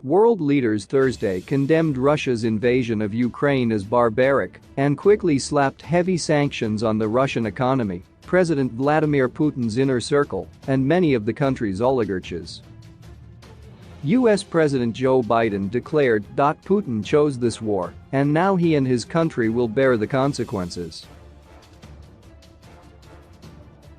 World leaders Thursday condemned Russia's invasion of Ukraine as barbaric and quickly slapped heavy sanctions on the Russian economy, President Vladimir Putin's inner circle, and many of the country's oligarchs. U.S. President Joe Biden declared that Putin chose this war, and now he and his country will bear the consequences.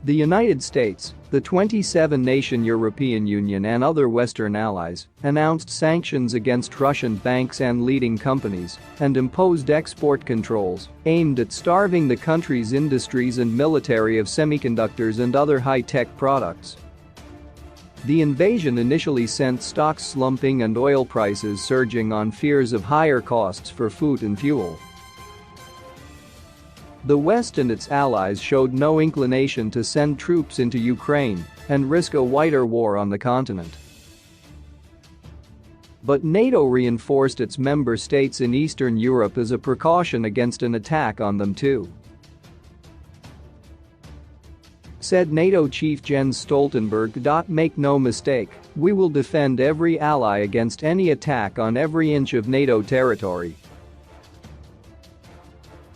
The United States, the 27-nation European Union and other Western allies announced sanctions against Russian banks and leading companies and imposed export controls aimed at starving the country's industries and military of semiconductors and other high-tech products. The invasion initially sent stocks slumping and oil prices surging on fears of higher costs for food and fuel. The West and its allies showed no inclination to send troops into Ukraine and risk a wider war on the continent. But NATO reinforced its member states in Eastern Europe as a precaution against an attack on them too. Said NATO Chief Jens Stoltenberg. Make no mistake, we will defend every ally against any attack on every inch of NATO territory.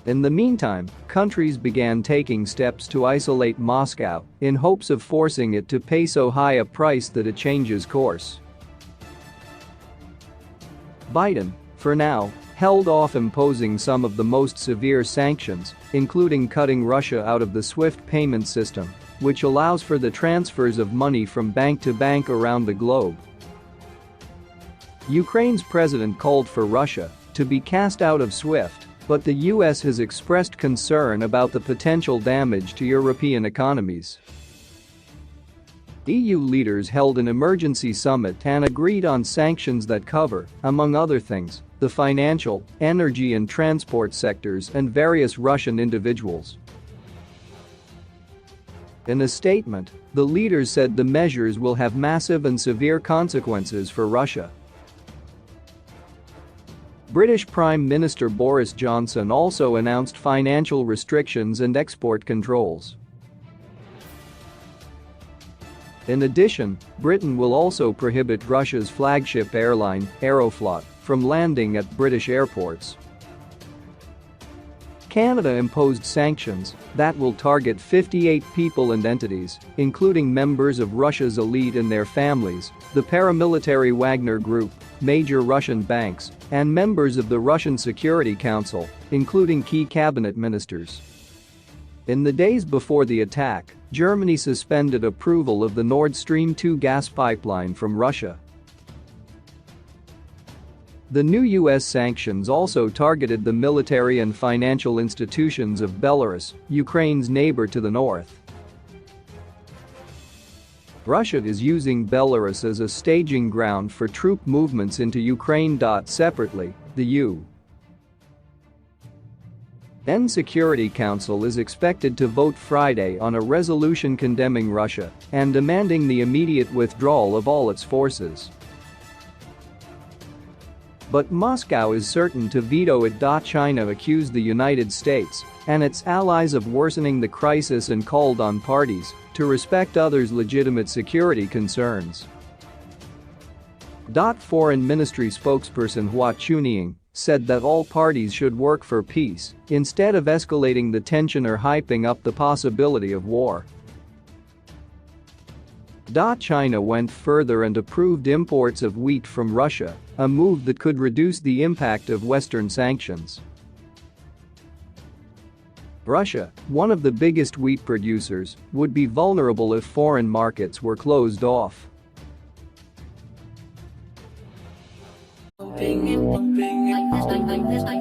In the meantime, countries began taking steps to isolate Moscow in hopes of forcing it to pay so high a price that it changes course. Biden, for now, held off imposing some of the most severe sanctions, including cutting Russia out of the SWIFT payment system, which allows for the transfers of money from bank to bank around the globe. Ukraine's president called for Russia to be cast out of SWIFT, but the US has expressed concern about the potential damage to European economies. EU leaders held an emergency summit and agreed on sanctions that cover, among other things, the financial, energy and transport sectors and various Russian individuals. In a statement, the leaders said the measures will have massive and severe consequences for Russia. British Prime Minister Boris Johnson also announced financial restrictions and export controls. In addition, Britain will also prohibit Russia's flagship airline, Aeroflot, from landing at British airports. Canada imposed sanctions that will target 58 people and entities, including members of Russia's elite and their families, the paramilitary Wagner Group, major Russian banks, and members of the Russian Security Council, including key cabinet ministers. In the days before the attack, Germany suspended approval of the Nord Stream 2 gas pipeline from Russia. The new US sanctions also targeted the military and financial institutions of Belarus, Ukraine's neighbor to the north. Russia is using Belarus as a staging ground for troop movements into Ukraine. Separately, the UN Security Council is expected to vote Friday on a resolution condemning Russia and demanding the immediate withdrawal of all its forces. But Moscow is certain to veto it. China accused the United States and its allies of worsening the crisis and called on parties to respect others' legitimate security concerns. Foreign Ministry spokesperson Hua Chunying said that all parties should work for peace instead of escalating the tension or hyping up the possibility of war. China went further and approved imports of wheat from Russia, a move that could reduce the impact of Western sanctions. Russia, one of the biggest wheat producers, would be vulnerable if foreign markets were closed off. Like this.